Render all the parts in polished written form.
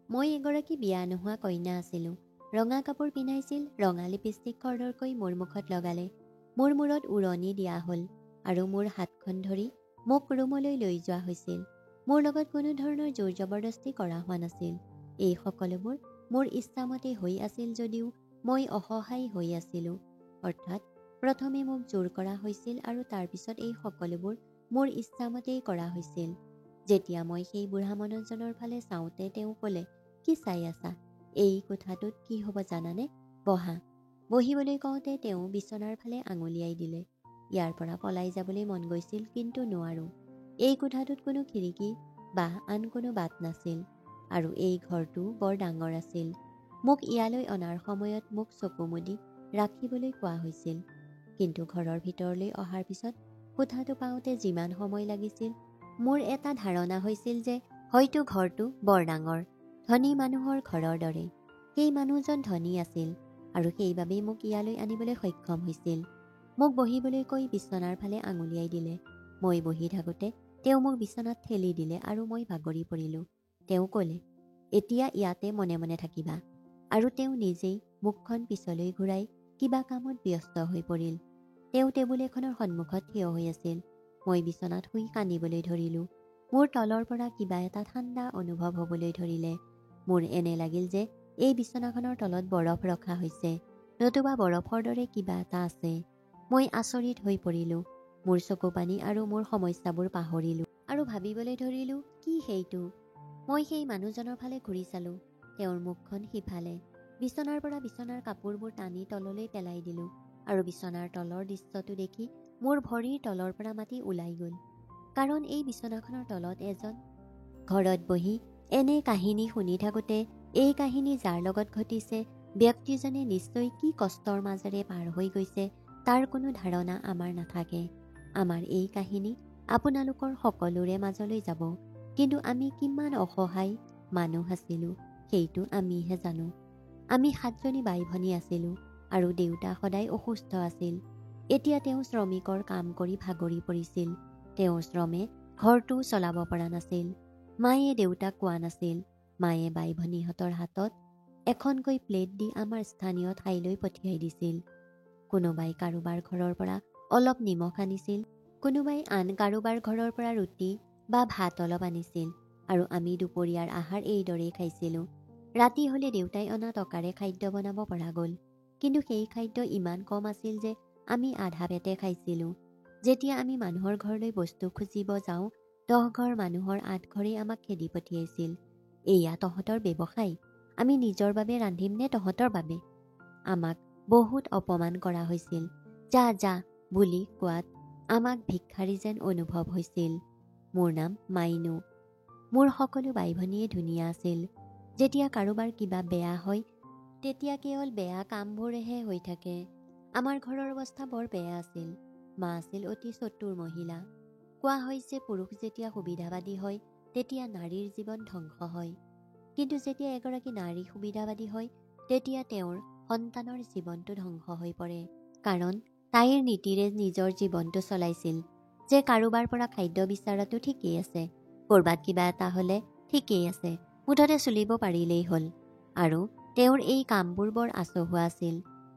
মই এগৰাকী বিয়া নোহোৱা কন্যা আছিলোঁ। ৰঙা কাপোৰ পিন্ধাইছিল, ৰঙা লিপষ্টিক খৰধৰকৈ মোৰ মুখত লগালে। মোৰ মূৰত উৰণি দিয়া হ'ল আৰু মোৰ হাতখন ধৰি মোক ৰুমলৈ লৈ যোৱা হৈছিল। মোৰ লগত কোনো ধৰণৰ জোৰ জবৰদস্তি কৰা হোৱা নাছিল। এই সকলোবোৰ মোৰ ইচ্ছামতে হৈ আছিল যদিও মই অসহায় হৈ আছিলোঁ। অৰ্থাৎ প্ৰথমে মোক জোৰ কৰা হৈছিল আৰু তাৰপিছত এই সকলোবোৰ মোৰ ইচ্ছামতেই কৰা হৈছিল। যেতিয়া মই সেই বুঢ়া মানুহজনৰ ফালে চাওঁতে তেওঁ ক'লে, কি চাই আছা? এই কোঠাটোত কি হ'ব জানানে? বহা। বহিবলৈ কওঁতে তেওঁ বিচনাৰ ফালে আঙুলিয়াই দিলে। ইয়াৰ পৰা পলাই যাবলৈ মন গৈছিল, কিন্তু নোৱাৰো। এই কোঠাটোত কোনো খিৰিকী বা আন কোনো বাট নাছিল আৰু এই ঘৰটো বৰ ডাঙৰ আছিল। মোক ইয়ালৈ অনাৰ সময়ত মোক চকু মুদি ৰাখিবলৈ কোৱা হৈছিল, কিন্তু ঘৰৰ ভিতৰলৈ অহাৰ পিছত কোঠাটো পাওঁতে যিমান সময় লাগিছিল, মোৰ এটা ধাৰণা হৈছিল যে হয়তো ঘৰটো বৰ ডাঙৰ, ধনী মানুহৰ ঘৰৰ দৰে। সেই মানুহজন ধনী আছিল আৰু সেইবাবেই মোক ইয়ালৈ আনিবলৈ সক্ষম হৈছিল। মোক বহিবলৈ কৈ বিচনাৰ ফালে আঙুলিয়াই দিলে। মই বহি থাকোঁতে তেওঁ মোক বিচনাত ঠেলি দিলে আৰু মই বাগৰি পৰিলোঁ। তেওঁ ক'লে, এতিয়া ইয়াতে মনে মনে থাকিবা। আৰু তেওঁ নিজেই মুখখন পিছলৈ ঘূৰাই কিবা কামত ব্যস্ত হৈ পৰিল। তেওঁ টেবুল এখনৰ সন্মুখত থিয় হৈ আছিল। মই বিচনাত শুই কান্দিবলৈ ধৰিলোঁ। মোৰ তলৰ পৰা কিবা এটা ঠাণ্ডা অনুভৱ হ'বলৈ ধৰিলে। মোৰ এনে লাগিল যে এই বিচনাখনৰ তলত বৰফ ৰখা হৈছে, নতুবা বৰফৰ দৰে কিবা এটা আছে। মই আচৰিত হৈ পৰিলোঁ। মোৰ চকু পানী আৰু মোৰ সমস্যাবোৰ পাহৰিলোঁ আৰু ভাবিবলৈ ধৰিলোঁ, কি সেইটো? মই সেই মানুহজনৰ ফালে ঘূৰি চালোঁ। তেওঁৰ মুখখন সিফালে। বিচনাৰ পৰা বিচনাৰ কাপোৰবোৰ টানি তললৈ পেলাই দিলোঁ আৰু বিচনাৰ তলৰ দৃশ্যটো দেখি মোৰ ভৰিৰ তলৰ পৰা মাটি ওলাই গ'ল। কাৰণ এই বিচনাখনৰ তলত এজন ঘৰত বহি এনে কাহিনী শুনি থাকোঁতে এই কাহিনী যাৰ লগত ঘটিছে, ব্যক্তিজনে নিশ্চয় কি কষ্টৰ মাজেৰে পাৰ হৈ গৈছে তাৰ কোনো ধাৰণা আমাৰ নাথাকে। আমাৰ এই কাহিনী আপোনালোকৰ সকলোৰে মাজলৈ যাব, কিন্তু আমি কিমান অসহায় মানুহ আছিলোঁ সেইটো আমিহে জানো। আমি 7জনী বাই ভনী আছিলোঁ আৰু দেউতা সদায় অসুস্থ আছিল। এতিয়া তেওঁ শ্ৰমিকৰ কাম কৰি ভাগৰি পৰিছিল। তেওঁৰ শ্ৰমে ঘৰটোও চলাব পৰা নাছিল। মায়ে দেউতাক কোৱা নাছিল। মায়ে বাই ভনীহঁতৰ হাতত এখনকৈ প্লেট দি আমাৰ স্থানীয় ঠাইলৈ পঠিয়াই দিছিল। কোনোবাই কাৰোবাৰ ঘৰৰ পৰা অলপ নিমখ আনিছিল, কোনোবাই আন কাৰোবাৰ ঘৰৰ পৰা ৰুটি বা ভাত অলপ আনিছিল আৰু আমি দুপৰীয়াৰ আহাৰ এইদৰেই খাইছিলোঁ। ৰাতি হ'লে দেউতাই অনা টকাৰে খাদ্য বনাব পৰা গ'ল, কিন্তু সেই খাদ্য ইমান কম আছিল যে আমি আধা পেটে খাইছিলোঁ। যেতিয়া আমি মানুহৰ ঘৰলৈ বস্তু খুজিব যাওঁ, 10 ঘৰ মানুহৰ 8 ঘৰেই আমাক খেদি পঠিয়াইছিল। এয়া তহঁতৰ ব্যৱসায়? আমি নিজৰ বাবে ৰান্ধিম নে তহঁতৰ বাবে? আমাক বহুত অপমান কৰা হৈছিল। যা যা বুলি কোৱাত আমাক ভিক্ষাৰী যেন অনুভৱ হৈছিল। মোৰ নাম মাইনু। মোৰ সকলো বাই ভনীয়ে ধুনীয়া আছিল। যেতিয়া কাৰোবাৰ কিবা বেয়া হয়, তেতিয়া কেৱল বেয়া কামবোৰহে হৈ থাকে। আমাৰ ঘৰৰ অৱস্থা বৰ বেয়া আছিল। মা আছিল অতি চতুৰ মহিলা। কোৱা হয় যে পুৰুষ যেতিয়া সুবিধাবাদী হয়, তেতিয়া নাৰীৰ জীৱন ধ্বংস হয়। কিন্তু যেতিয়া এগৰাকী নাৰী সুবিধাবাদী হয়, তেতিয়া তেওঁৰ সন্তানৰ জীৱনটো ধ্বংস হৈ পৰে। কাৰণ তাইৰ নীতিৰে নিজৰ জীৱনটো চলাইছিল যে কাৰোবাৰ পৰা খাদ্য বিচৰাটো ঠিকেই আছে, ক'ৰবাত কিবা এটা হ'লে ঠিকেই আছে, মুঠতে চলিব পাৰিলেই হ'ল। আৰু তেওঁৰ এই কামবোৰ বৰ আচহুৱা আছিল।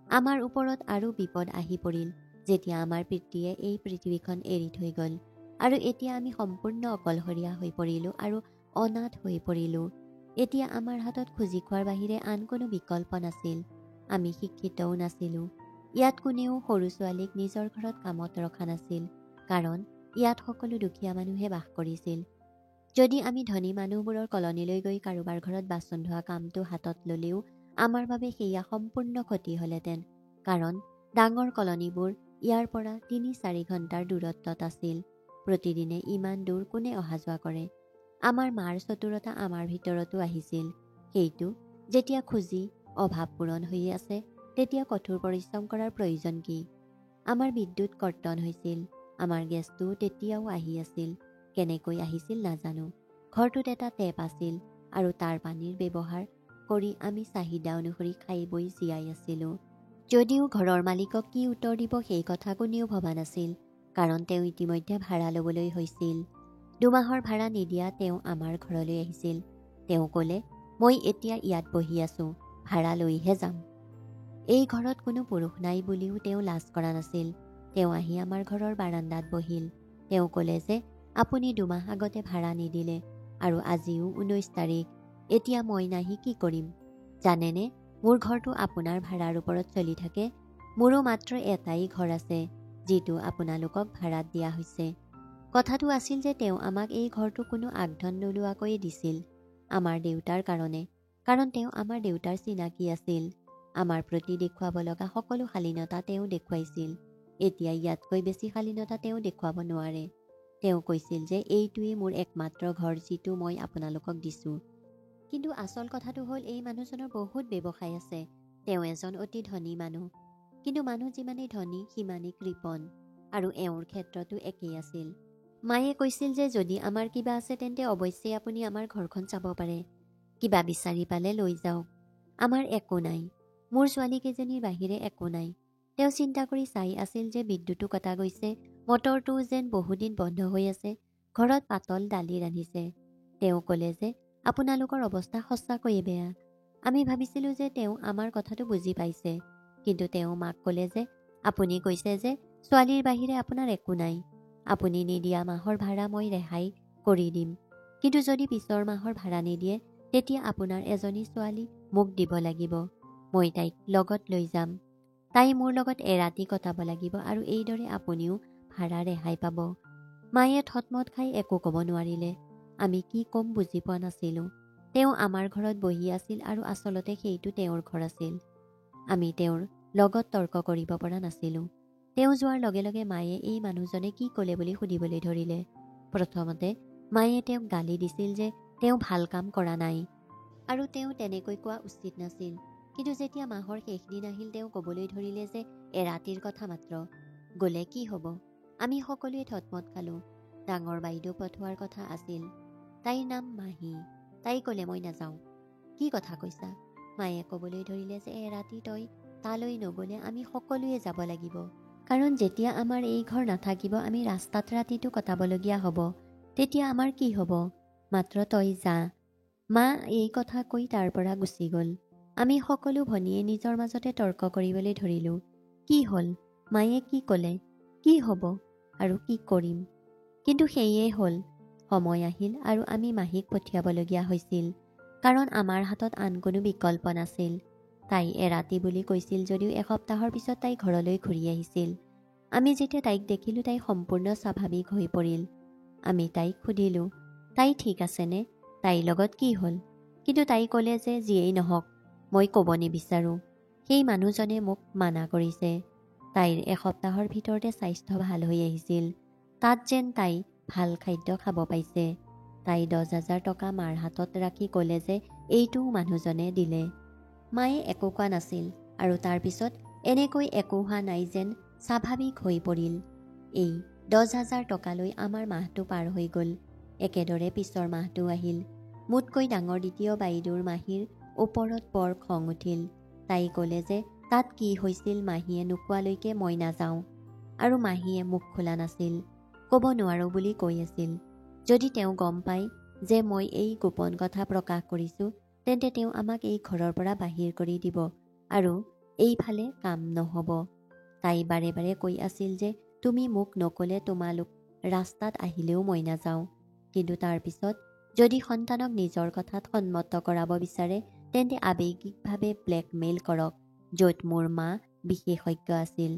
আমাৰ ওপৰত আৰু বিপদ আহি পৰিল যেতিয়া আমাৰ পিতৃয়ে এই পৃথিৱীখন এৰি থৈ গ'ল আৰু এতিয়া আমি সম্পূৰ্ণ অকলশৰীয়া হৈ পৰিলোঁ আৰু অনাথ হৈ পৰিলোঁ। এতিয়া আমাৰ হাতত খুজি খোৱাৰ বাহিৰে আন কোনো বিকল্প নাছিল। আমি শিক্ষিতও নাছিলোঁ। ইয়াত কোনেও সৰু ছোৱালীক নিজৰ ঘৰত কামত ৰখা নাছিল, কাৰণ ইয়াত সকলো দুখীয়া মানুহে বাস কৰিছিল। যদি আমি ধনী মানুহবোৰৰ কলনীলৈ গৈ কাৰোবাৰ ঘৰত বাচন ধোৱা কামটো হাতত ল'লেও আমাৰ বাবে সেয়া সম্পূৰ্ণ ক্ষতি হ'লহেঁতেন, কাৰণ ডাঙৰ কলনীবোৰ ইয়াৰ পৰা 3-4 ঘণ্টাৰ দূৰত্বত আছিল। প্ৰতিদিনে ইমান দূৰ কোনে অহা যোৱা কৰে? আমাৰ মাৰ চতুৰতা আমাৰ ভিতৰতো আহিছিল। সেইটো যেতিয়া খুজি অভাৱ পূৰণ হৈ আছে, তেতিয়া কঠোৰ পৰিশ্ৰম কৰাৰ প্ৰয়োজন কি? আমাৰ বিদ্যুৎ কৰ্তন হৈছিল। আমাৰ গেছটো তেতিয়াও আহি আছিল। কেনেকৈ আহিছিল নাজানো। ঘৰটোত এটা টেপ আছিল আৰু তাৰ পানীৰ ব্যৱহাৰ কৰি আমি চাহিদা অনুসৰি খাই বৈ জীয়াই আছিলোঁ। যদিও ঘৰৰ মালিকক কি উত্তৰ দিব সেই কথা কোনেও ভবা নাছিল, কাৰণ তেওঁ ইতিমধ্যে ভাড়া ল'বলৈ হৈছিল। 2 মাহৰ ভাড়া নিদিয়া তেওঁ আমাৰ ঘৰলৈ আহিছিল। তেওঁ ক'লে, মই এতিয়া ইয়াত বহি আছোঁ, ভাড়া লৈহে যাম। এই ঘৰত কোনো পুৰুষ নাই বুলিও তেওঁ লাজ কৰা নাছিল। তেওঁ আহি আমাৰ ঘৰৰ বাৰান্দাত বহিল। তেওঁ ক'লে যে আপুনি 2 মাহ আগতে ভাড়া নিদিলে আৰু আজিও 19 তাৰিখ। এতিয়া মই নাহি কি কৰিম? জানেনে, মোৰ ঘৰটো আপোনাৰ ভাড়াৰ ওপৰত চলি থাকে। মোৰো মাত্ৰ এটাই ঘৰ আছে, যিটো আপোনালোকক ভাড়াত দিয়া হৈছে। কথাটো আছিল যে তেওঁ আমাক এই ঘৰটো কোনো আগধন নোলোৱাকৈয়ে দিছিল, আমাৰ দেউতাৰ কাৰণে, কাৰণ তেওঁ আমাৰ দেউতাৰ চিনাকি আছিল। আমাৰ প্ৰতি দেখুৱাব লগা সকলো শালীনতা তেওঁ দেখুৱাইছিল। এতিয়া ইয়াতকৈ বেছি শালীনতা তেওঁ দেখুৱাব নোৱাৰে। তেওঁ কৈছিল যে এইটোৱেই মোৰ একমাত্ৰ ঘৰ, যিটো মই আপোনালোকক দিছোঁ। কিন্তু আচল কথাটো হ'ল এই মানুহজনৰ বহুত ব্যৱসায় আছে। তেওঁ এজন অতি ধনী মানুহ, কিন্তু মানুহ যিমানেই ধনী সিমানেই কৃপণ, আৰু এওঁৰ ক্ষেত্ৰতো একেই আছিল। মায়ে কৈছিল যে যদি আমাৰ কিবা আছে তেন্তে অৱশ্যেই আপুনি আমাৰ ঘৰখন চাব পাৰে, কিবা বিচাৰি পালে লৈ যাওক। আমাৰ একো নাই, মোৰ ছোৱালীকেইজনীৰ বাহিৰে একো নাই। তেওঁ চিন্তা কৰি চাই আছিল যে বিদ্যুতো কটা গৈছে, মটৰটোও যেন বহুদিন বন্ধ হৈ আছে, ঘৰত পাতল দালি ৰান্ধিছে। তেওঁ ক'লে যে আপোনালোকৰ অৱস্থা সঁচাকৈয়ে বেয়া। আমি ভাবিছিলোঁ যে তেওঁ আমাৰ কথাটো বুজি পাইছে, কিন্তু তেওঁ মাক ক'লে যে আপুনি কৈছে যে ছোৱালীৰ বাহিৰে আপোনাৰ একো নাই। আপুনি নিদিয়া মাহৰ ভাড়া মই ৰেহাই কৰি দিম, কিন্তু যদি পিছৰ মাহৰ ভাড়া নিদিয়ে তেতিয়া আপোনাৰ এজনী ছোৱালী মোক দিব লাগিব। মই তাইক লগত লৈ যাম। তাই মোৰ লগত এৰাতি কটাব লাগিব আৰু এইদৰে আপুনিও ভাড়া ৰেহাই পাব। মায়ে থতমত খাই একো ক'ব নোৱাৰিলে। আমি কি ক'ম বুজি পোৱা নাছিলোঁ। তেওঁ আমাৰ ঘৰত বহি আছিল আৰু আচলতে সেইটো তেওঁৰ ঘৰ আছিল। আমি তেওঁৰ লগত তৰ্ক কৰিব পৰা নাছিলোঁ। তেওঁ যোৱাৰ লগে লগে মায়ে এই মানুহজনে কি ক'লে বুলি সুধিবলৈ ধৰিলে। প্ৰথমতে মায়ে তেওঁক গালি দিছিল যে তেওঁ ভাল কাম কৰা নাই আৰু তেওঁ তেনেকৈ কোৱা উচিত নাছিল। কিন্তু যেতিয়া মাহৰ শেষ দিন আহিল তেওঁ ক'বলৈ ধৰিলে যে এৰাতিৰ কথা মাত্ৰ, গ'লে কি হ'ব? আমি সকলোৱে থতমত খালোঁ। ডাঙৰ বাইদেউ পঠোৱাৰ কথা আছিল, তাইৰ নাম মাহী। তাই ক'লে মই নাযাওঁ। কি কথা কৈছা? মায়ে ক'বলৈ ধৰিলে যে এৰাতি তই তালৈ নগ'লে আমি সকলোৱে যাব লাগিব, কাৰণ যেতিয়া আমাৰ এই ঘৰ নাথাকিব আমি ৰাস্তাত ৰাতিটো কটাবলগীয়া হ'ব। তেতিয়া আমাৰ কি হ'ব? মাত্ৰ তই যা। মা এই কথা কৈ তাৰ পৰা গুচি গ'ল। আমি সকলো ভনীয়ে নিজৰ মাজতে তৰ্ক কৰিবলৈ ধৰিলোঁ। কি হ'ল? মায়ে কি ক'লে? কি হ'ব আৰু কি কৰিম? কিন্তু সেয়ে হ'ল, সময় আহিল আৰু আমি মাহীক পঠিয়াবলগীয়া হৈছিল, কাৰণ আমাৰ হাতত আন কোনো বিকল্প নাছিল। তাই এৰাতি বুলি কৈছিল যদিও এসপ্তাহৰ পিছত তাই ঘৰলৈ ঘূৰি আহিছিল। আমি যেতিয়া তাইক দেখিলোঁ তাই সম্পূৰ্ণ স্বাভাৱিক হৈ পৰিল। আমি তাইক সুধিলোঁ, তাই ঠিক আছেনে? তাইৰ লগত কি হ'ল? কিন্তু তাই ক'লে যে যিয়েই নহওক মই ক'ব নিবিচাৰোঁ। সেই মানুহজনে মোক মানা কৰিছে। তাইৰ এসপ্তাহৰ ভিতৰতে স্বাস্থ্য ভাল হৈ আহিছিল। তাত যেন তাই ভাল খাদ্য খাব পাইছে। তাই 10,000 টকা মাৰ হাতত ৰাখি ক'লে যে এইটোও মানুহজনে দিলে। মায়ে একো কোৱা নাছিল আৰু তাৰ পিছত এনেকৈ একো হোৱা নাই যেন স্বাভাৱিক হৈ পৰিল। এই 10,000 টকালৈ আমাৰ মাহটো পাৰ হৈ গ'ল। একেদৰে পিছৰ মাহটো আহিল। মোতকৈ ডাঙৰ দ্বিতীয় বাইদেউৰ মাহীৰ ওপৰত বৰ খং উঠিল। তাই ক'লে যে তাত কি হৈছিল মাহীয়ে নোকোৱালৈকে মই নাযাওঁ, আৰু মাহীয়ে মুখ খোলা নাছিল, ক'ব নোৱাৰোঁ বুলি কৈ আছিল। যদি তেওঁ গম পায় যে মই এই গোপন কথা প্ৰকাশ কৰিছোঁ তেন্তে তেওঁ আমাক এই ঘৰৰ পৰা বাহিৰ কৰি দিব আৰু এইফালে কাম নহ'ব। তাই বাৰে বাৰে কৈ আছিল যে তুমি মোক নক'লে তোমালোক ৰাস্তাত আহিলেও মই নাযাওঁ। কিন্তু তাৰ পিছত যদি সন্তানক নিজৰ কথাত সন্মত কৰাব বিচাৰে তেন্তে আৱেগিকভাৱে ব্লেকমেইল কৰক, য'ত মোৰ মা বিশেষজ্ঞ আছিল।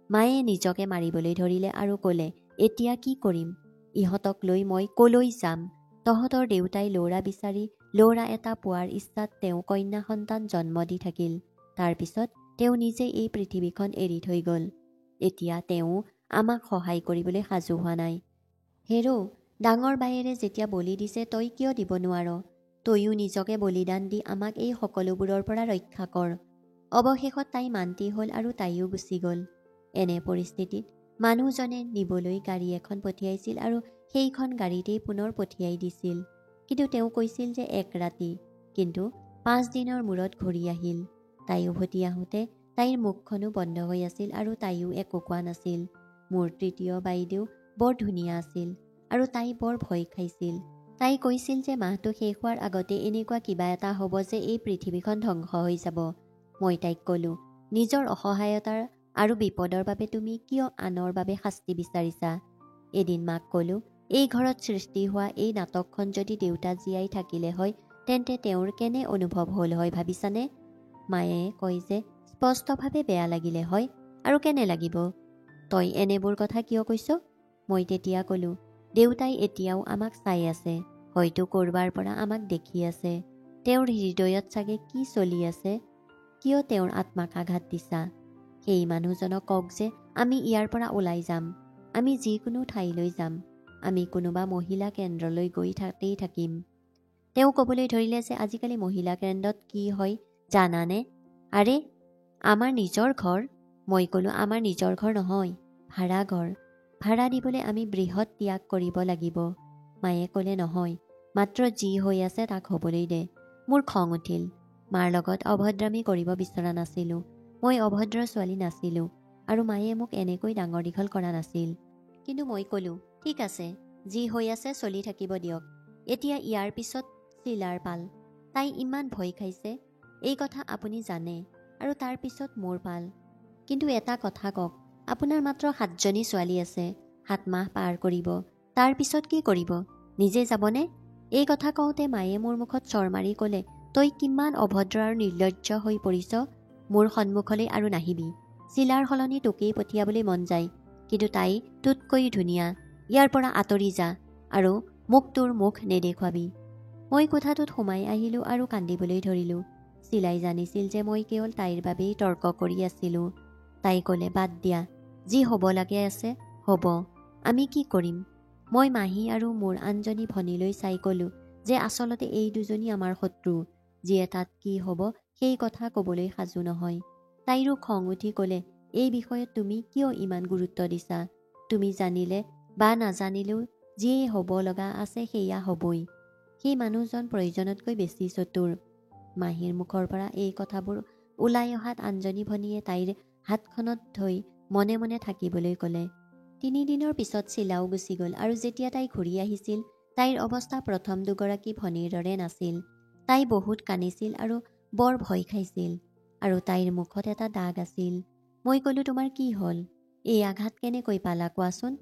মায়ে নিজকে মাৰিবলৈ ধৰিলে আৰু ক'লে, এতিয়া কি কৰিম? ইহঁতক লৈ মই ক'লৈ যাম? তহঁতৰ দেউতাই ল'ৰা বিচাৰি ল'ৰা এটা পোৱাৰ ইচ্ছাত তেওঁ কন্যা সন্তান জন্ম দি থাকিল। তাৰ পিছত তেওঁ নিজে এই পৃথিৱীখন এৰি থৈ গ'ল। এতিয়া তেওঁ আমাক সহায় কৰিবলৈ সাজু হোৱা নাই। হেৰ', ডাঙৰ বায়েৰে যেতিয়া বলি দিছে তই কিয় দিব নোৱাৰ? তয়ো নিজকে বলিদান দি আমাক এই সকলোবোৰৰ পৰা ৰক্ষা কৰ। অৱশেষত তাই মান্তি হ'ল আৰু তাইও গুচি গ'ল। এনে পৰিস্থিতিত মানুহজনে নিবলৈ গাড়ী এখন পঠিয়াইছিল আৰু সেইখন গাড়ীতেই পুনৰ পঠিয়াই দিছিল। কিন্তু তেওঁ কৈছিল যে 1 ৰাতি, কিন্তু 5 দিনৰ মূৰত ঘূৰি আহিল। তাই উভতি আহোঁতে তাইৰ মুখখনো বন্ধ হৈ আছিল আৰু তাইও একো কোৱা নাছিল। মোৰ তৃতীয় বাইদেউ বৰ ধুনীয়া আছিল আৰু তাই বৰ ভয় খাইছিল। তাই কৈছিল যে মাহটো শেষ হোৱাৰ আগতে এনেকুৱা কিবা এটা হ'ব যে এই পৃথিৱীখন ধ্বংস হৈ যাব। মই তাইক ক'লোঁ, নিজৰ অসহায়তাৰ আৰু বিপদৰ বাবে তুমি কিয় আনৰ বাবে শাস্তি বিচাৰিছা? এদিন মাক ক'লোঁ, এই ঘৰত সৃষ্টি হোৱা এই নাটকখন যদি দেউতা জীয়াই থাকিলে হয় তেন্তে তেওঁৰ কেনে অনুভৱ হ'ল হয় ভাবিছানে? মায়ে কয় যে স্পষ্টভাৱে বেয়া লাগিলে হয়। আৰু কেনে লাগিব? তই এনেবোৰ কথা কিয় কৈছ? মই তেতিয়া ক'লোঁ, দেউতাই এতিয়াও আমাক চাই আছে, হয়তো ক'ৰবাৰ পৰা আমাক দেখি আছে। তেওঁৰ হৃদয়ত চাগে কি চলি আছে? কিয় তেওঁৰ আত্মাক আঘাত দিছা? সেই মানুহজনক কওক যে আমি ইয়াৰ পৰা ওলাই যাম, আমি যিকোনো ঠাইলৈ যাম, আমি কোনোবা মহিলা কেন্দ্ৰলৈ গৈ তাতেই থাকিম। তেওঁ ক'বলৈ ধৰিলে যে আজিকালি মহিলা কেন্দ্ৰত কি হয় জানানে? আৰে আমাৰ নিজৰ ঘৰ। মই ক'লোঁ, আমাৰ নিজৰ ঘৰ নহয়, ভাড়া ঘৰ। ভাড়া দিবলৈ আমি বৃহৎ ত্যাগ কৰিব লাগিব। মায়ে ক'লে, নহয়, মাত্ৰ যি হৈ আছে তাক হ'বলৈ দে। মোৰ খং উঠিল। মাৰ লগত অভদ্ৰামি কৰিব বিচৰা নাছিলোঁ। মই অভদ্ৰ ছোৱালী নাছিলোঁ আৰু মায়ে মোক এনেকৈ ডাঙৰ দীঘল কৰা নাছিল। কিন্তু মই ক'লোঁ, ঠিক আছে, যি হৈ আছে চলি থাকিব দিয়ক। এতিয়া ইয়াৰ পিছত চিলাৰ পাল। তাই ইমান ভয় খাইছে, এই কথা আপুনি জানে, আৰু তাৰ পিছত মোৰ পাল। কিন্তু এটা কথা কওক, আপোনাৰ মাত্ৰ 7জনী ছোৱালী আছে, 7 মাহ পাৰ কৰিব, তাৰ পিছত কি কৰিব? নিজে যাবনে? এই কথা কওঁতে মায়ে মোৰ মুখত চৰ মাৰি ক'লে, তই কিমান অভদ্ৰ আৰু নিৰ্লজ্জ হৈ পৰিছ। মোৰ সন্মুখলৈ আৰু নাহিবি। চিলাৰ সলনি তোকেই পঠিয়াবলৈ মন যায়, কিন্তু তাই তোতকৈ ধুনীয়া। ইয়াৰ পৰা আঁতৰি যা আৰু মোক তোৰ মুখ নেদেখুৱাবি। মই কোঠাটোত সোমাই আহিলোঁ আৰু কান্দিবলৈ ধৰিলোঁ। চিলাই জানিছিল যে মই কেৱল তাইৰ বাবেই তৰ্ক কৰি আছিলোঁ। তাই ক'লে, বাদ দিয়া, যি হ'ব লাগে আছে হ'ব, আমি কি কৰিম? মই মাহী আৰু মোৰ আনজনী ভনীলৈ চাই ক'লোঁ যে আচলতে এই দুজনী আমাৰ শত্ৰু, যিয়ে তাত কি হ'ব সেই কথা ক'বলৈ সাজু নহয়। তাইৰো খং উঠি ক'লে, এই বিষয়ত তুমি কিয় ইমান গুৰুত্ব দিছা? তুমি জানিলে বা নাজানিলেও যিয়ে হ'ব লগা আছে সেয়া হ'বই। সেই মানুহজন প্ৰয়োজনতকৈ বেছি চতুৰ। মাহীৰ মুখৰ পৰা এই কথাবোৰ ওলাই অহাত আনজনী ভনীয়ে তাইৰ হাতখনত ধৰি মনে মনে থাকিবলৈ ক'লে। 3 দিনৰ পিছত চিলাও গুচি গ'ল আৰু যেতিয়া তাই ঘূৰি আহিছিল তাইৰ অৱস্থা প্ৰথম দুগৰাকী ভনীৰ দৰে নাছিল। তাই বহুত কান্দিছিল আৰু বৰ ভয় খাইছিল, আৰু তাইৰ মুখত এটা দাগ আছিল। মই ক'লোঁ, তোমাৰ কি হ'ল? এই আঘাত কেনেকৈ পালা কোৱাচোন?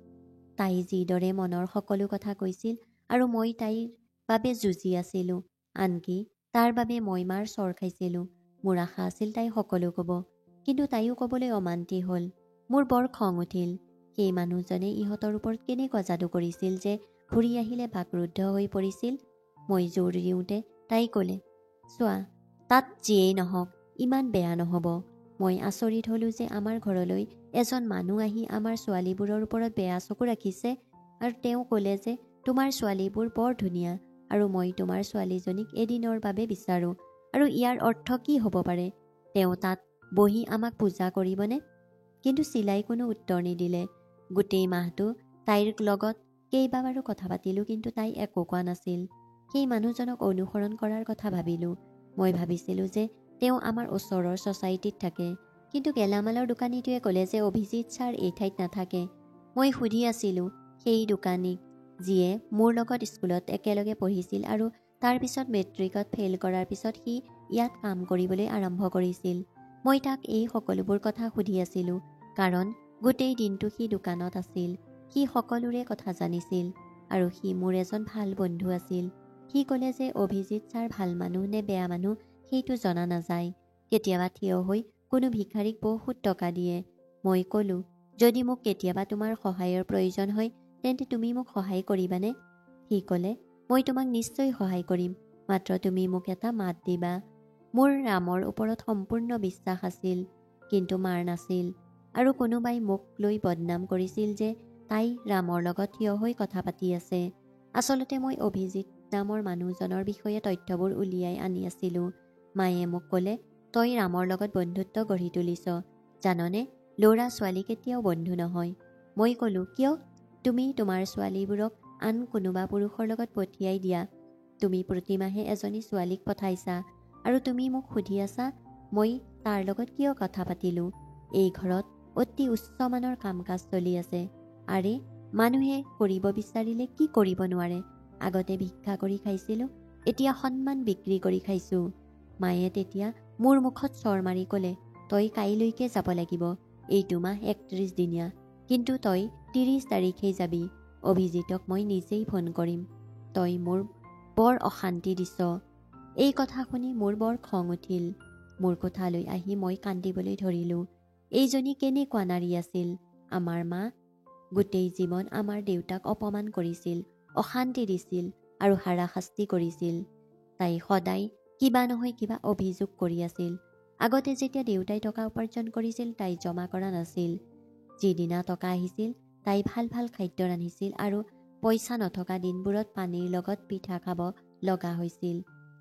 তাই যিদৰে মনৰ সকলো কথা কৈছিল আৰু মই তাইৰ বাবে যুঁজি আছিলোঁ, আনকি তাৰ বাবে মই মাৰ চৰ খাইছিলোঁ। মোৰ আশা আছিল তাই সকলো ক'ব, কিন্তু তাইও ক'বলৈ অমান্তি হ'ল। মোৰ বৰ খং উঠিল। সেই মানুহজনে ইহঁতৰ ওপৰত কেনেকুৱা যাদু কৰিছিল যে ঘূৰি আহিলে বাকৰুদ্ধ হৈ পৰিছিল। মই জোৰ দিওঁতে তাই ক'লে, চোৱা, তাত যিয়েই নহওক ইমান বেয়া নহ'ব। মই আচৰিত হ'লোঁ যে আমাৰ ঘৰলৈ এজন মানুহ আহি আমাৰ ছোৱালীবোৰৰ ওপৰত বেয়া চকু ৰাখিছে, আৰু তেওঁ ক'লে যে তোমাৰ ছোৱালীবোৰ বৰ ধুনীয়া আৰু মই তোমাৰ ছোৱালীজনীক এদিনৰ বাবে বিচাৰোঁ। আৰু ইয়াৰ অৰ্থ কি হ'ব পাৰে? তেওঁ তাত বহি আমাক পূজা কৰিবনে? কিন্তু চিলাই কোনো উত্তৰ নিদিলে। গোটেই মাহটো তাইৰ লগত কেইবাবাৰো কথা পাতিলোঁ, কিন্তু তাই একো কোৱা নাছিল। সেই মানুহজনক অনুসৰণ কৰাৰ কথা ভাবিলোঁ। মই ভাবিছিলোঁ যে তেওঁ আমাৰ ওচৰৰ ছ'চাইটিত থাকে, কিন্তু গেলামালৰ দোকানীটোৱে ক'লে যে অভিজিত ছাৰ এই ঠাইত নাথাকে। মই সুধি আছিলোঁ সেই দোকানীক, যিয়ে মোৰ লগত স্কুলত একেলগে পঢ়িছিল আৰু তাৰ পিছত মেট্ৰিকত ফেইল কৰাৰ পিছত সি ইয়াত কাম কৰিবলৈ আৰম্ভ কৰিছিল। মই তাক এই সকলোবোৰ কথা সুধি আছিলোঁ, কাৰণ গোটেই দিনটো সি দোকানত আছিল। সি সকলোৰে কথা জানিছিল আৰু সি মোৰ এজন ভাল বন্ধু আছিল। সি ক'লে যে অভিজিত ছাৰ ভাল মানুহ নে বেয়া মানুহ সেইটো জনা নাযায়। কেতিয়াবা থিয় হৈ কোনো ভিখাৰীক বহুত টকা দিয়ে। মই ক'লোঁ, যদি মোক কেতিয়াবা তোমাৰ সহায়ৰ প্ৰয়োজন হয় তেন্তে তুমি মোক সহায় কৰিবানে? সি ক'লে, মই তোমাক নিশ্চয় সহায় কৰিম, মাত্ৰ তুমি মোক এটা মাত দিবা। মোৰ ৰামৰ ওপৰত সম্পূৰ্ণ বিশ্বাস আছিল, কিন্তু মাৰ নাছিল, আৰু কোনোবাই মোক লৈ বদনাম কৰিছিল যে তাই ৰামৰ লগত থিয় হৈ কথা পাতি আছে। আচলতে মই অভিজিত নামৰ মানুহজনৰ বিষয়ে তথ্যবোৰ উলিয়াই আনি আছিলোঁ। মায়ে মোক ক'লে, তই ৰামৰ লগত বন্ধুত্ব গঢ়ি তুলিছ। জাননে, ল'ৰা ছোৱালী কেতিয়াও বন্ধু নহয়। মই ক'লোঁ, কিয়? তুমি তোমাৰ ছোৱালীবোৰক আন কোনোবা পুৰুষৰ লগত পঠিয়াই দিয়া। তুমি প্ৰতিমাহে এজনী ছোৱালীক পঠাইছা আৰু তুমি মোক সুধি আছা মই তাৰ লগত কিয় কথা পাতিলোঁ। এই ঘৰত অতি উচ্চমানৰ কাম কাজ চলি আছে। আৰে, মানুহে কৰিব বিচাৰিলে কি কৰিব নোৱাৰে, আগতে ভিক্ষা কৰি খাইছিলোঁ, এতিয়া সন্মান বিক্ৰী কৰি খাইছোঁ। মায়ে তেতিয়া মোৰ মুখত চৰ মাৰি ক'লে, তই কাইলৈকে যাব লাগিব। এইটো মাহ 31 দিনীয়া, কিন্তু তই 30 তাৰিখেই যাবি। অভিজিতক মই নিজেই ফোন কৰিম। তই মোৰ বৰ অশান্তি দিছ। এই কথা শুনি মোৰ বৰ খং উঠিল। মোৰ কোঠালৈ আহি মই কান্দিবলৈ ধৰিলোঁ। এইজনী কেনেকুৱা নাৰী আছিল। আমাৰ মা গোটেই জীৱন আমাৰ দেউতাক অপমান কৰিছিল, অশান্তি দিছিল আৰু হাৰাশাস্তি কৰিছিল। তাই সদায় কিবা নহয় কিবা অভিযোগ কৰি আছিল। আগতে যেতিয়া দেউতাই টকা উপাৰ্জন কৰিছিল, তাই জমা কৰা নাছিল। যিদিনা টকা আহিছিল, তাই ভাল ভাল খাদ্য ৰান্ধিছিল আৰু পইচা নথকা দিনবোৰত পানীৰ লগত পিঠা খাব লগা হৈছিল।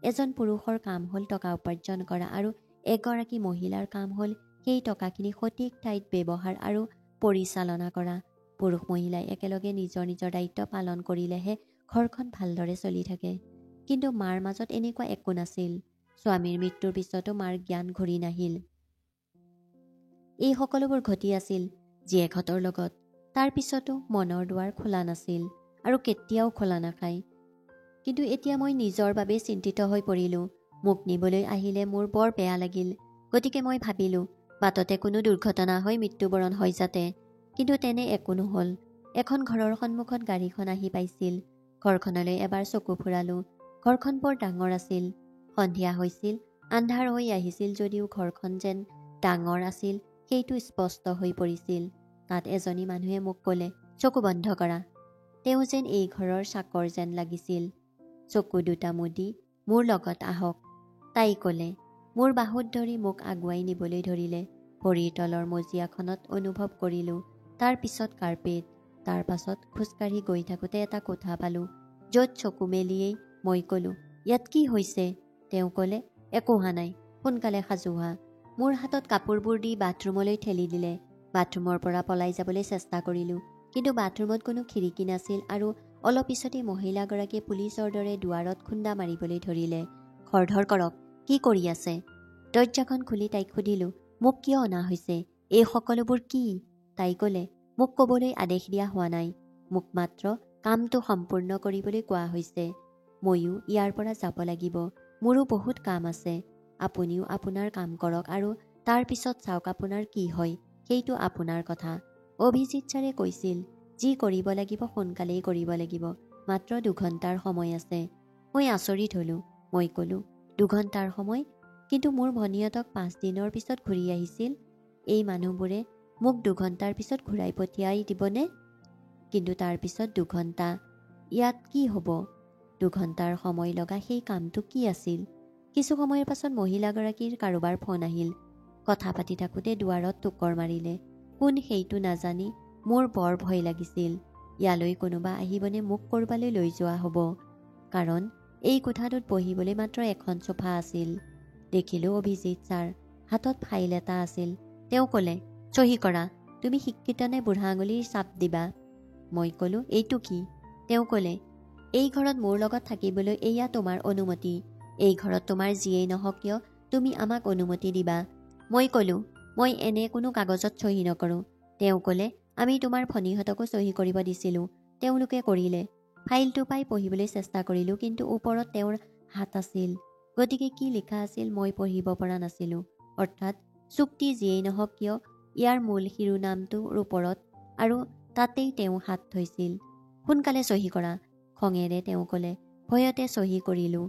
এজন পুৰুষৰ কাম হ'ল টকা উপাৰ্জন কৰা আৰু এগৰাকী মহিলাৰ কাম হ'ল সেই টকাখিনি সঠিক ঠাইত ব্যৱহাৰ আৰু পৰিচালনা কৰা। পুৰুষ মহিলাই একেলগে নিজৰ নিজৰ দায়িত্ব পালন কৰিলেহে ঘৰখন ভালদৰে চলি থাকে। কিন্তু মাৰ মাজত এনেকুৱা একো নাছিল। স্বামীৰ মৃত্যুৰ পিছতো মাৰ জ্ঞান ঘূৰি নাহিল। এই সকলোবোৰ ঘটি আছিল জীয়েকহঁতৰ লগত। তাৰ পিছতো মনৰ দুৱাৰ খোলা নাছিল আৰু কেতিয়াও খোলা নাখায়। কিন্তু এতিয়া মই নিজৰ বাবে চিন্তিত হৈ পৰিলোঁ। মোক নিবলৈ আহিলে মোৰ বৰ বেয়া লাগিল। গতিকে মই ভাবিলোঁ বাটতে কোনো দুৰ্ঘটনা হৈ মৃত্যুবৰণ হয় যাতে। কিন্তু তেনে একো নহ'ল। এখন ঘৰৰ সন্মুখত গাড়ীখন আহি পাইছিল। ঘৰখনলৈ এবাৰ চকু ফুৰালোঁ। ঘৰখন বৰ ডাঙৰ আছিল। সন্ধিয়া হৈছিল, আন্ধাৰ হৈ আহিছিল যদিও ঘৰখন যেন ডাঙৰ আছিল সেইটো স্পষ্ট হৈ পৰিছিল। তাত এজনী মানুহে মোক ক'লে, চকু বন্ধ কৰা। তেওঁ যেন এই ঘৰৰ চাকৰ যেন লাগিছিল। চকু দুটা মুদি মোৰ লগত আহক, তাই ক'লে। মোৰ বাহুত ধৰি মোক আগুৱাই নিবলৈ ধৰিলে। ভৰিৰ তলৰ মজিয়াখনত অনুভৱ কৰিলোঁ। তাৰ পিছত কাৰ্পেট। তাৰ পাছত খোজকাঢ়ি গৈ থাকোঁতে এটা কোঠা পালোঁ, য'ত চকু মেলিয়েই মই ক'লোঁ, ইয়াত কি হৈছে? তেওঁ ক'লে, একো হোৱা নাই, সোনকালে সাজু হোৱা। মোৰ হাতত কাপোৰবোৰ দি বাথৰুমলৈ ঠেলি দিলে। বাথৰুমৰ পৰা পলাই যাবলৈ চেষ্টা কৰিলোঁ, কিন্তু বাথৰুমত কোনো খিৰিকী নাছিল আৰু অলপ পিছতেই মহিলাগৰাকীয়ে পুলিচৰ দৰে দুৱাৰত খুন্দা মাৰিবলৈ ধৰিলে। খৰধৰ কৰক, কি কৰি আছে? দৰজাখন খুলি তাইক সুধিলোঁ, মোক কিয় অনা হৈছে? এই সকলোবোৰ কি? তাই ক'লে, মোক ক'বলৈ আদেশ দিয়া হোৱা নাই। মোক মাত্ৰ কামটো সম্পূৰ্ণ কৰিবলৈ কোৱা হৈছে। ময়ো ইয়াৰ পৰা যাব লাগিব। মোৰো বহুত কাম আছে। আপুনিও আপোনাৰ কাম কৰক আৰু তাৰ পিছত চাওক আপোনাৰ কি হয়। সেইটো আপোনাৰ কথা। অভিজিত ছাৰে কৈছিল, যি কৰিব লাগিব সোনকালেই কৰিব লাগিব। মাত্ৰ 2 ঘণ্টাৰ সময় আছে। মই আচৰিত হ'লোঁ। মই ক'লোঁ, 2 ঘণ্টাৰ সময়? কিন্তু মোৰ ভনীহঁতক 5 দিনৰ পিছত ঘূৰি আহিছিল। এই মানুহবোৰে মোক 2 ঘণ্টাৰ পিছত ঘূৰাই পঠিয়াই দিবনে? কিন্তু তাৰ পিছত 2 ঘণ্টা। ইয়াত কি হ'ব? 2 ঘণ্টাৰ সময় লগা সেই কামটো কি আছিল? কিছু সময়ৰ পাছত মহিলাগৰাকীৰ কাৰোবাৰ ফোন আহিল। কথা পাতি থাকোঁতে দুৱাৰত টোকৰ মাৰিলে। কোন সেইটো নাজানি মোৰ বৰ ভয় লাগিছিল। ইয়ালৈ কোনোবা আহিবনে মোক ক'ৰবালৈ লৈ যোৱা হ'ব? কাৰণ এই কোঠাটোত বহিবলৈ মাত্ৰ এখন চোফা আছিল। দেখিলোঁ অভিজিত ছাৰ। হাতত ফাইল এটা আছিল। তেওঁ ক'লে, চহী কৰা। তুমি শিক্ষিত নে বুঢ়া আঙুলিৰ চাপ দিবা? মই ক'লোঁ, এইটো কি? তেওঁ ক'লে, এই ঘৰত মোৰ লগত থাকিবলৈ এয়া তোমাৰ অনুমতি। এই ঘৰত তোমাৰ যিয়েই নহওক কিয় তুমি আমাক অনুমতি দিবা। মই ক'লোঁ, মই এনে কোনো কাগজত চহী নকৰোঁ। তেওঁ ক'লে, আমি তোমাৰ ভনীহঁতকো চহী কৰিব দিছিলোঁ, তেওঁলোকে কৰিলে। ফাইলটো পাই পঢ়িবলৈ চেষ্টা কৰিলোঁ, কিন্তু ওপৰত তেওঁৰ হাত আছিল। গতিকে কি লিখা আছিল মই পঢ়িব পৰা নাছিলোঁ। অৰ্থাৎ চুক্তি যিয়েই নহওক কিয় ইয়াৰ মূল শিৰোনামটোৰ ওপৰত, আৰু তাতেই তেওঁ হাত থৈছিল। সোনকালে চহী কৰা, খঙেৰে তেওঁ ক'লে। ভয়তে চহী কৰিলোঁ।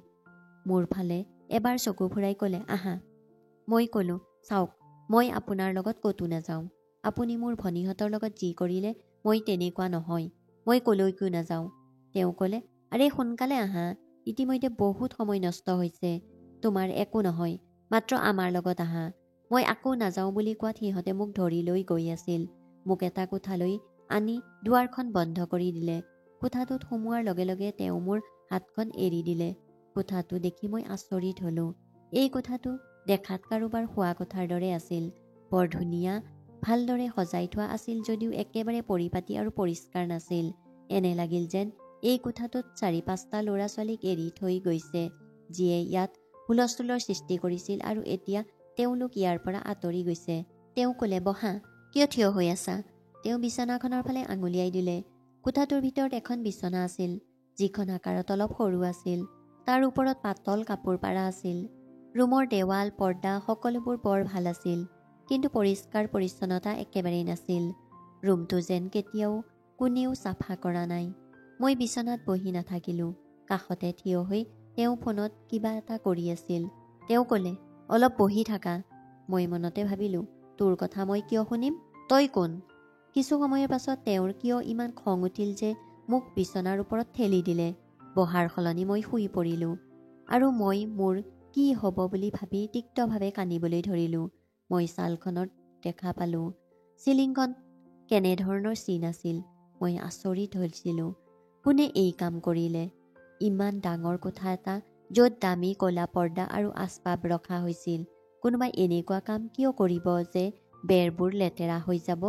মোৰ ফালে এবাৰ চকু ফুৰাই ক'লে, আহা। মই ক'লোঁ, চাওক, মই আপোনাৰ লগত ক'তো নাযাওঁ। আপুনি মোৰ ভনীহঁতৰ লগত যি কৰিলে মই তেনেকুৱা নহয়। মই ক'লৈকো নাযাওঁ। তেওঁ ক'লে, আৰে সোনকালে আহা, ইতিমধ্যে বহুত সময় নষ্ট হৈছে। তোমাৰ একো নহয়, মাত্ৰ আমাৰ লগত আহা। মই আকৌ নাযাওঁ বুলি কোৱাত সিহঁতে মোক ধৰি লৈ গৈ আছিল। মোক এটা কোঠালৈ আনি দুৱাৰখন বন্ধ কৰি দিলে। কোঠাটোত সোমোৱাৰ লগে লগে তেওঁ মোৰ হাতখন এৰি দিলে। কোঠাটো দেখি মই আচৰিত হ'লোঁ। এই কোঠাটো দেখাত কাৰোবাৰ শোৱা কোঠাৰ দৰে আছিল। বৰ ধুনীয়া, ভালদৰে সজাই থোৱা আছিল যদিও একেবাৰে পৰিপাটি আৰু পৰিষ্কাৰ নাছিল। এনে লাগিল যেন এই কোঠাটোত 4-5টা ল'ৰা ছোৱালীক এৰি থৈ গৈছে, যিয়ে ইয়াত হুলস্থুলৰ সৃষ্টি কৰিছিল আৰু এতিয়া তেওঁলোক ইয়াৰ পৰা আঁতৰি গৈছে। তেওঁ ক'লে, বহা। কিয় থিয় হৈ আছা? তেওঁ বিচনাখনৰ ফালে আঙুলিয়াই দিলে। কোঠাটোৰ ভিতৰত এখন বিচনা আছিল, যিখন আকাৰত অলপ সৰু আছিল। তাৰ ওপৰত পাতল কাপোৰ পাৰা আছিল। ৰুমৰ দেৱাল পৰ্দা সকলোবোৰ বৰ ভাল আছিল, কিন্তু পৰিষ্কাৰ পৰিচ্ছন্নতা একেবাৰেই নাছিল। ৰুমটো যেন কেতিয়াও কোনেও চাফা কৰা নাই। মই বিচনাত বহি নাথাকিলোঁ। কাষতে থিয় হৈ তেওঁ ফোনত কিবা এটা কৰি আছিল। তেওঁ ক'লে, অলপ বহি থাকা। মই মনতে ভাবিলোঁ, তোৰ কথা মই কিয় শুনিম, তই কোন? কিছু সময়ৰ পাছত তেওঁৰ কিয় ইমান খং উঠিল যে মোক বিচনাৰ ওপৰত ঠেলি দিলে। বহাৰ সলনি মই শুই পৰিলোঁ আৰু মই মোৰ কি হ'ব বুলি ভাবি তিক্তভাৱে কান্দিবলৈ ধৰিলোঁ। মই ছালখনত দেখা পালোঁ চিলিংখন কেনেধৰণৰ চিন আছিল। মই আচৰিত হৈছিলোঁ, কোনে এই কাম কৰিলে? ইমান ডাঙৰ কোঠা এটা য'ত দামী ক'লা পৰ্দা আৰু আচবাব ৰখা হৈছিল, কোনোবাই এনেকুৱা কাম কিয় কৰিব যে বেৰবোৰ লেতেৰা হৈ যাব?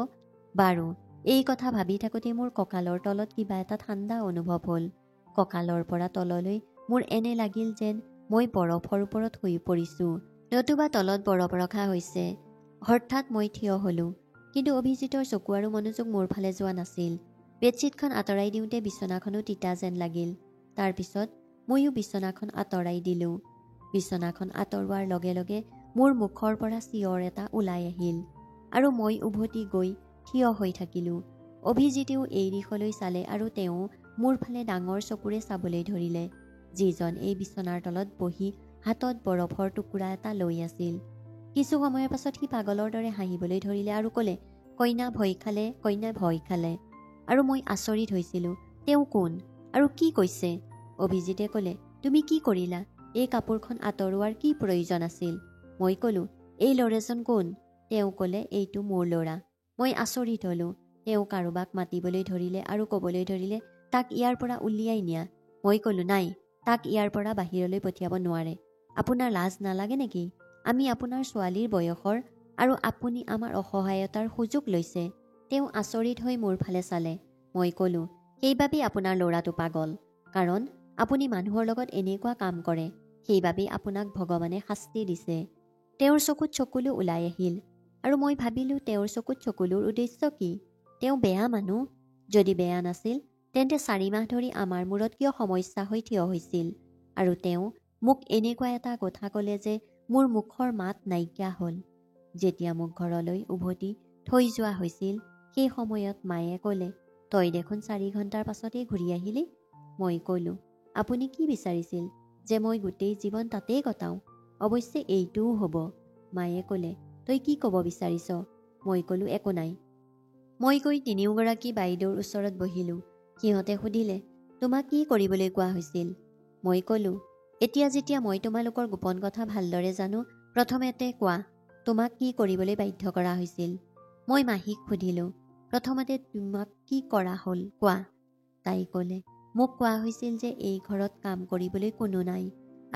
বাৰু, এই কথা ভাবি থাকোঁতে মোৰ কঁকালৰ তলত কিবা এটা ঠাণ্ডা অনুভৱ হ'ল। কঁকালৰ পৰা তললৈ মোৰ এনে লাগিল যেন মই বৰফৰ ওপৰত শুই পৰিছোঁ, নতুবা তলত বৰফ ৰখা হৈছে। হঠাৎ মই থিয় হ'লোঁ, কিন্তু অভিজিতৰ চকু আৰু মনোযোগ মোৰ ফালে যোৱা নাছিল। বেডশ্বীটখন আঁতৰাই দিওঁতে বিচনাখনো তিতা যেন লাগিল। তাৰপিছত ময়ো বিচনাখন আঁতৰাই দিলোঁ। বিচনাখন আঁতৰোৱাৰ লগে লগে মোৰ মুখৰ পৰা চিঞৰ এটা ওলাই আহিল আৰু মই উভতি গৈ থিয় হৈ থাকিলোঁ। অভিজিতেও এই দিশলৈ চালে আৰু তেওঁ মোৰ ফালে ডাঙৰ চকুৰে চাবলৈ ধৰিলে, যিজন এই বিচনাৰ তলত বহি হাতত বৰফৰ টুকুৰা এটা লৈ আছিল। কিছু সময়ৰ পাছত সি পাগলৰ দৰে হাঁহিবলৈ ধৰিলে আৰু ক'লে, কইনা ভয় খালে, কইনা ভয় খালে। আৰু মই আচৰিত হৈছিলোঁ, তেওঁ কোন আৰু কি কৈছে? অভিজিতে ক'লে, তুমি কি কৰিলা? এই কাপোৰখন আঁতৰোৱাৰ কি প্ৰয়োজন আছিল? মই ক'লোঁ, এই ল'ৰাজন কোন? তেওঁ ক'লে, এইটো মোৰ ল'ৰা। মই আচৰিত হ'লোঁ। তেওঁ কাৰোবাক মাতিবলৈ ধৰিলে আৰু ক'বলৈ ধৰিলে, তাক ইয়াৰ পৰা উলিয়াই নিয়া। মই ক'লোঁ, নাই, তাক ইয়াৰ পৰা বাহিৰলৈ পঠিয়াব নোৱাৰে। আপোনাৰ লাজ নালাগে নেকি? আমি আপোনাৰ ছোৱালীৰ বয়সৰ আৰু আপুনি আমাৰ অসহায়তাৰ সুযোগ লৈছে। তেওঁ আচৰিত হৈ মোৰ ফালে চালে। মই ক'লোঁ, সেইবাবেই আপোনাৰ ল'ৰাটো পাগল, কাৰণ আপুনি মানুহৰ লগত এনেকুৱা কাম কৰে। সেইবাবেই আপোনাক ভগৱানে শাস্তি দিছে। তেওঁৰ চকুত চকুলো ওলাই আহিল আৰু মই ভাবিলোঁ, তেওঁৰ চকুত চকুলোৰ উদ্দেশ্য কি? তেওঁ বেয়া মানুহ? যদি বেয়া নাছিল, তেন্তে 4 মাহ ধৰি আমাৰ মূৰত কিয় সমস্যা হৈ থিয় হৈছিল? আৰু তেওঁ মোক এনেকুৱা এটা কথা ক'লে যে মোৰ মুখৰ মাত নাইকিয়া হ'ল। যেতিয়া মোক ঘৰলৈ উভতি থৈ যোৱা হৈছিল, সেই সময়ত মায়ে ক'লে, তই দেখোন 4 ঘণ্টাৰ পাছতেই ঘূৰি আহিলি। মই ক'লোঁ, আপুনি কি বিচাৰিছিল, যে মই গোটেই জীৱন তাতেই কটাওঁ? অৱশ্যে এইটোও হ'ব। মায়ে ক'লে, তই কি ক'ব বিচাৰিছ? মই ক'লোঁ, একো নাই। মই গৈ 3গৰাকী বাইদেউৰ ওচৰত বহিলোঁ। সিহঁতে সুধিলে, তোমাক কি কৰিবলৈ কোৱা হৈছিল? মই ক'লোঁ, এতিয়া যেতিয়া মই তোমালোকৰ গোপন কথা ভালদৰে জানো, প্ৰথমতে কোৱা, তোমাক কি কৰিবলৈ বাধ্য কৰা হৈছিল? মই মাহীক সুধিলোঁ, প্ৰথমতে তোমাক কি কৰা হ'ল কোৱা। তাই ক'লে, মোক কোৱা হৈছিল যে এই ঘৰত কাম কৰিবলৈ কোনো নাই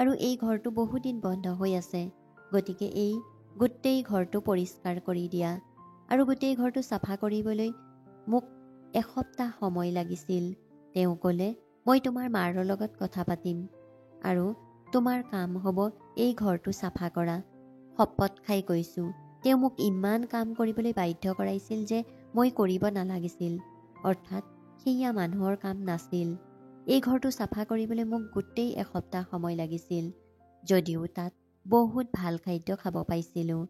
আৰু এই ঘৰটো বহুদিন বন্ধ হৈ আছে, গতিকে এই গোটেই ঘৰটো পৰিষ্কাৰ কৰি দিয়া। আৰু গোটেই ঘৰটো চাফা কৰিবলৈ মোক এসপ্তাহ সময় লাগিছিল। তেওঁ ক'লে, মই তোমাৰ মাৰ লগত কথা পাতিম আৰু তোমাৰ কাম হ'ব এই ঘৰটো চাফা কৰা। শপত খাই কৈছোঁ, তেওঁ মোক ইমান কাম কৰিবলৈ বাধ্য কৰাইছিল যে মই কৰিব নালাগিছিল। অৰ্থাৎ সেয়া মানুহৰ কাম নাছিল। এই ঘৰটো চাফা কৰিবলৈ মোক গোটেই এসপ্তাহ সময় লাগিছিল, যদিও তাত বহুত ভাল খাদ্য খাব পাইছিলোঁ।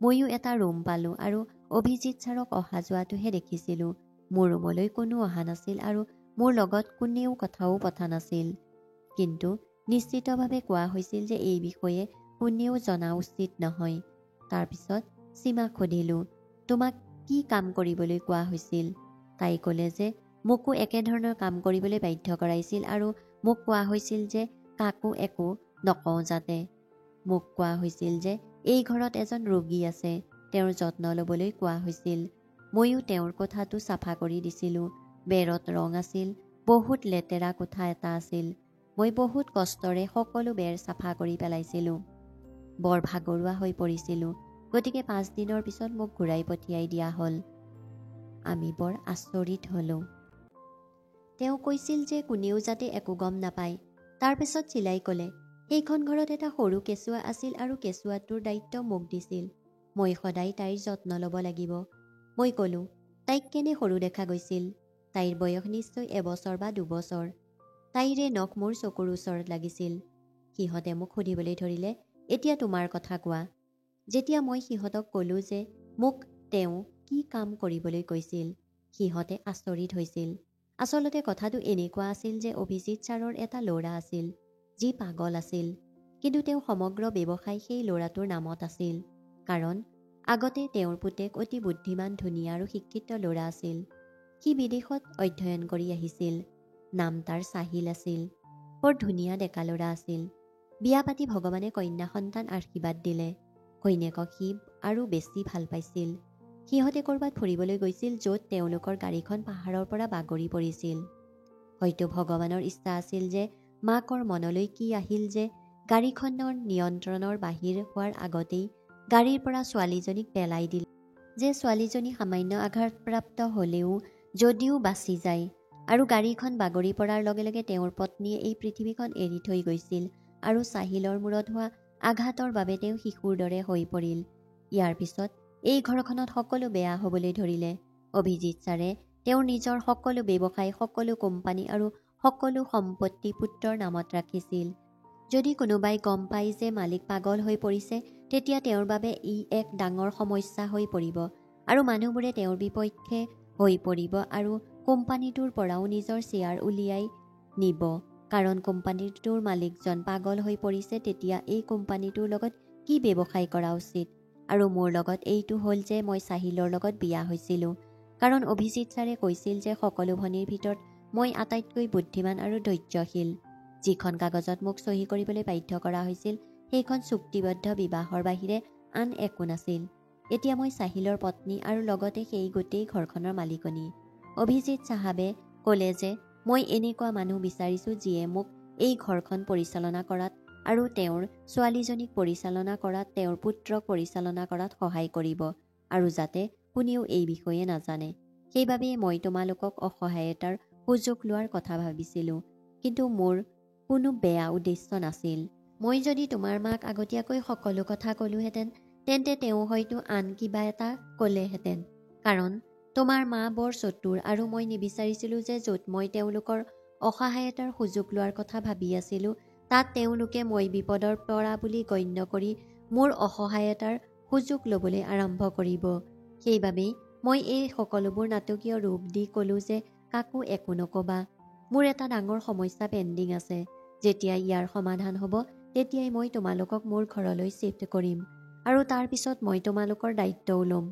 ময়ো এটা ৰুম পালোঁ আৰু অভিজিত ছাৰক অহা যোৱাটোহে দেখিছিলোঁ। মোৰ ৰুমলৈ কোনো অহা নাছিল আৰু মোৰ লগত কোনেও কথাও পতা নাছিল। কিন্তু নিশ্চিতভাৱে কোৱা হৈছিল যে এই বিষয়ে কোনেও জনা উচিত নহয়। তাৰপিছত সীমাক সুধিলোঁ, তোমাক কি কাম কৰিবলৈ কোৱা হৈছিল? তাই ক'লে যে মোকো একেধৰণৰ কাম কৰিবলৈ বাধ্য কৰাইছিল আৰু মোক কোৱা হৈছিল যে কাকো একো নকওঁ যাতে। মোক কোৱা হৈছিল যে এই ঘৰত এজন ৰোগী আছে, তেওঁৰ যত্ন ল'বলৈ কোৱা হৈছিল। ময়ো তেওঁৰ কোঠাটো চাফা কৰি দিছিলোঁ। বেৰত ৰং আছিল, বহুত লেতেৰা কোঠা এটা আছিল। মই বহুত কষ্টৰে সকলো বেৰ চাফা কৰি পেলাইছিলোঁ। বৰ ভাগৰুৱা হৈ পৰিছিলোঁ, গতিকে 5 দিনৰ পিছত মোক ঘূৰাই পঠিয়াই দিয়া হ'ল। আমি বৰ আচৰিত হ'লোঁ। তেওঁ কৈছিল যে কোনেও যাতে একো গম নাপায়। তাৰপিছত চিলাই ক'লে, সেইখন ঘৰত এটা সৰু কেঁচুৱা আছিল আৰু কেঁচুৱাটোৰ দায়িত্ব মোক দিছিল। মই সদায় তাইৰ যত্ন ল'ব লাগিব। মই ক'লোঁ, তাইক কেনে সৰু দেখা গৈছিল? তাইৰ বয়স নিশ্চয় 1 বছৰ বা 2 বছৰ। তাইৰে নখ মোৰ চকুৰ ওচৰত লাগিছিল। সিহঁতে মোক সুধিবলৈ ধৰিলে, এতিয়া তোমাৰ কথা কোৱা। যেতিয়া মই সিহঁতক ক'লোঁ যে মোক তেওঁ কি কাম কৰিবলৈ কৈছিল, সিহঁতে আচৰিত হৈছিল। আচলতে কথাটো এনেকুৱা আছিল যে অভিজিত ছাৰৰ এটা ল'ৰা আছিল, যি পাগল আছিল। কিন্তু তেওঁ সমগ্ৰ ব্যৱসায় সেই ল'ৰাটোৰ নামত আছিল। কাৰণ আগতে তেওঁৰ পুতেক অতি বুদ্ধিমান, ধুনীয়া আৰু শিক্ষিত ল'ৰা আছিল। সি বিদেশত অধ্যয়ন কৰি আহিছিল। নাম তাৰ চাহিল আছিল। বৰ ধুনীয়া ডেকা ল'ৰা আছিল। বিয়া পাতি ভগৱানে কন্যা সন্তান আশীৰ্বাদ দিলে। ঘৈণীয়েকক সি আৰু বেছি ভাল পাইছিল। সিহঁতে ক'ৰবাত ফুৰিবলৈ গৈছিল, য'ত তেওঁলোকৰ গাড়ীখন পাহাৰৰ পৰা বাগৰি পৰিছিল। হয়তো ভগৱানৰ ইচ্ছা আছিল যে মাকৰ মনলৈ কি আহিল যে গাড়ীখনৰ নিয়ন্ত্ৰণৰ বাহিৰ হোৱাৰ আগতেই গাড়ীৰ পৰা ছোৱালীজনীক পেলাই দিলে, যে ছোৱালীজনী সামান্য আঘাতপ্ৰাপ্ত হ'লেও যদিও বাচি যায়, আৰু গাড়ীখন বাগৰি পৰাৰ লগে লগে তেওঁৰ পত্নীয়ে এই পৃথিৱীখন এৰি থৈ গৈছিল আৰু চাহিলৰ মূৰত হোৱা আঘাতৰ বাবে তেওঁ শিশুৰ দৰে হৈ পৰিল। ইয়াৰ পিছত এই ঘৰখনত সকলো বেয়া হ'বলৈ ধৰিলে। অভিজিত ছাৰে তেওঁৰ নিজৰ সকলো ব্যৱসায়, সকলো কোম্পানী আৰু সকলো সম্পত্তি পুত্ৰৰ নামত ৰাখিছিল। যদি কোনোবাই গম পায় যে মালিক পাগল হৈ পৰিছে, তেতিয়া তেওঁৰ বাবে ই এক ডাঙৰ সমস্যা হৈ পৰিব আৰু মানুহবোৰে তেওঁৰ বিপক্ষে হৈ পৰিব আৰু কোম্পানীটোৰ পৰাও নিজৰ শ্বেয়াৰ উলিয়াই নিব। কাৰণ কোম্পানীটোৰ মালিকজন পাগল হৈ পৰিছে, তেতিয়া এই কোম্পানীটোৰ লগত কি ব্যৱসায় কৰা উচিত। আৰু মোৰ লগত এইটো হ'ল যে মই চাহিলৰ লগত বিয়া হৈছিলোঁ। কাৰণ অভিজিত ছাৰে কৈছিল যে সকলো ভনীৰ ভিতৰত মই আটাইতকৈ বুদ্ধিমান আৰু ধৈৰ্যশীল। যিখন কাগজত মোক চহী কৰিবলৈ বাধ্য কৰা হৈছিল, সেইখন চুক্তিবদ্ধ বিবাহৰ বাহিৰে আন একো নাছিল। এতিয়া মই চাহিলৰ পত্নী আৰু লগতে সেই গোটেই ঘৰখনৰ মালিকনী। অভিজিত চাহাবে ক'লে যে মই এনেকুৱা মানুহ বিচাৰিছোঁ যিয়ে মোক এই ঘৰখন পৰিচালনা কৰাত আৰু তেওঁৰ ছোৱালীজনীক পৰিচালনা কৰাত, তেওঁৰ পুত্ৰক পৰিচালনা কৰাত সহায় কৰিব, আৰু যাতে কোনেও এই বিষয়ে নাজানে। সেইবাবেই মই তোমালোকক অসহায়তাৰ সুযোগ লোৱাৰ কথা ভাবিছিলোঁ। কিন্তু মোৰ কোনো বেয়া উদ্দেশ্য নাছিল। মই যদি তোমাৰ মাক আগতীয়াকৈ সকলো কথা ক'লোহেঁতেন, তেন্তে তেওঁ হয়তো আন কিবা এটা ক'লেহেঁতেন। কাৰণ তোমাৰ মা বৰ চতুৰ, আৰু মই নিবিচাৰিছিলোঁ যে য'ত মই তেওঁলোকৰ অসহায়তাৰ সুযোগ লোৱাৰ কথা ভাবি আছিলোঁ, তাত তেওঁলোকে মই বিপদৰ পৰা বুলি গণ্য কৰি মোৰ অসহায়তাৰ সুযোগ ল'বলৈ আৰম্ভ কৰিব। সেইবাবেই মই এই সকলোবোৰ নাটকীয় ৰূপ দি ক'লোঁ যে কাকো একো নক'বা। মোৰ এটা ডাঙৰ সমস্যা পেণ্ডিং আছে। যেতিয়া ইয়াৰ সমাধান হ'ব, তেতিয়াই মই তোমালোকক মোৰ ঘৰলৈ শ্বিফ্ট কৰিম, আৰু তাৰ পিছত মই তোমালোকৰ দায়িত্বও ল'ম।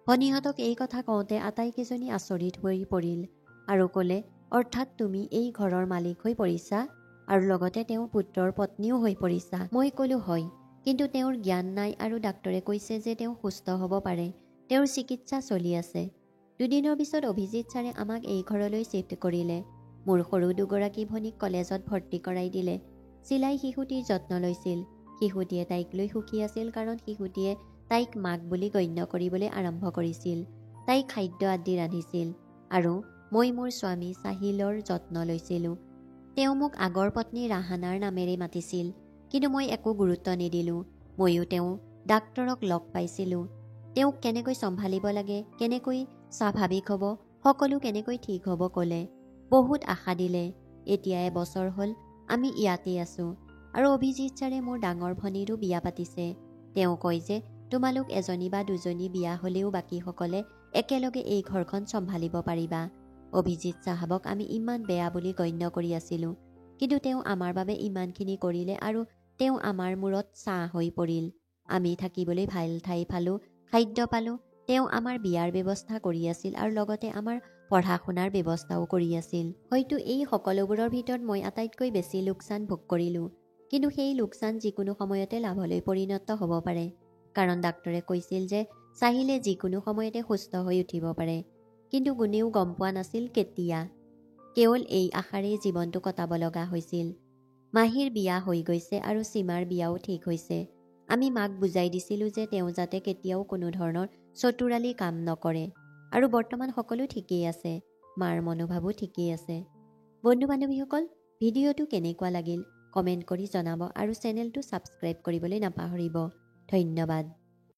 ভনীহঁতক এই কথা কওঁতে আটাইকেইজনী আচৰিত হৈ পৰিল আৰু ক'লে, অৰ্থাৎ তুমি এই ঘৰৰ মালিক হৈ পৰিছা আৰু লগতে তেওঁৰ পুত্ৰৰ পত্নীও হৈ পৰিছা। মই ক'লোঁ, হয়, কিন্তু তেওঁৰ জ্ঞান নাই আৰু ডাক্তৰে কৈছে যে তেওঁ সুস্থ হ'ব পাৰে। তেওঁৰ চিকিৎসা চলি আছে। দুদিনৰ পিছত অভিজিত ছাৰে আমাক এই ঘৰলৈ শ্বিফ্ট কৰিলে। মোৰ সৰু দুগৰাকী ভনীক কলেজত ভৰ্তি কৰাই দিলে। চিলাই শিশুটিৰ যত্ন লৈছিল। শিশুটিয়ে তাইক লৈ সুখী আছিল, কাৰণ শিশুটিয়ে তাইক মাক বুলি গণ্য কৰিবলৈ আৰম্ভ কৰিছিল। তাইক খাদ্য আদি ৰান্ধিছিল, আৰু মই মোৰ স্বামী চাহিলৰ যত্ন লৈছিলোঁ। তেওঁ মোক আগৰ পত্নী ৰাহানাৰ নামেৰে মাতিছিল, কিন্তু মই একো গুৰুত্ব নিদিলোঁ। ময়ো তেওঁ ডাক্তৰক লগ পাইছিলোঁ। তেওঁক কেনেকৈ চম্ভালিব লাগে, কেনেকৈ স্বাভাৱিক হ'ব, সকলো কেনেকৈ ঠিক হ'ব ক'লে। বহুত আশা দিলে। এতিয়া এবছৰ হ'ল আমি ইয়াতেই আছোঁ, আৰু অভিজিত ছাৰে মোৰ ডাঙৰ ভনীৰো বিয়া পাতিছে। তেওঁ কয় যে তোমালোক এজনী বা দুজনী বিয়া হ'লেও বাকীসকলে একেলগে এই ঘৰখন চম্ভালিব পাৰিবা। অভিজিত চাহাবক আমি ইমান বেয়া বুলি গণ্য কৰি আছিলোঁ, কিন্তু তেওঁ আমাৰ বাবে ইমানখিনি কৰিলে, আৰু তেওঁ আমাৰ মূৰত ছাঁ হৈ পৰিল। আমি থাকিবলৈ ভাল ঠাই পালোঁ, খাদ্য পালোঁ। তেওঁ আমাৰ বিয়াৰ ব্যৱস্থা কৰি আছিল আৰু লগতে আমাৰ পঢ়া শুনাৰ ব্যৱস্থাও কৰি আছিল। হয়তো এই সকলোবোৰৰ ভিতৰত মই আটাইতকৈ বেছি লোকচান ভোগ কৰিলোঁ, কিন্তু সেই লোকচান যিকোনো সময়তে লাভলৈ পৰিণত হ'ব পাৰে। কাৰণ ডাক্তৰে কৈছিল যে চাহিলে যিকোনো সময়তে সুস্থ হৈ উঠিব পাৰে, কিন্তু কোনেও গম পোৱা নাছিল কেতিয়া। কেৱল এই আশাৰেই জীৱনটো কটাব লগা হৈছিল। মাহীৰ বিয়া হৈ গৈছে আৰু সীমাৰ বিয়াও ঠিক হৈছে। আমি মাক বুজাই দিছিলোঁ যে তেওঁ যাতে কেতিয়াও কোনো ধৰণৰ চতুৰালি কাম নকৰে, আৰু বৰ্তমান সকলো ঠিকেই আছে। মাৰ মনোভাৱো ঠিকেই আছে। বন্ধু বান্ধৱীসকল, ভিডিঅ'টো কেনেকুৱা লাগিল কমেণ্ট কৰি জনাব, আৰু চেনেলটো ছাবস্ক্ৰাইব কৰিবলৈ নাপাহৰিব। ধন্যবাদ।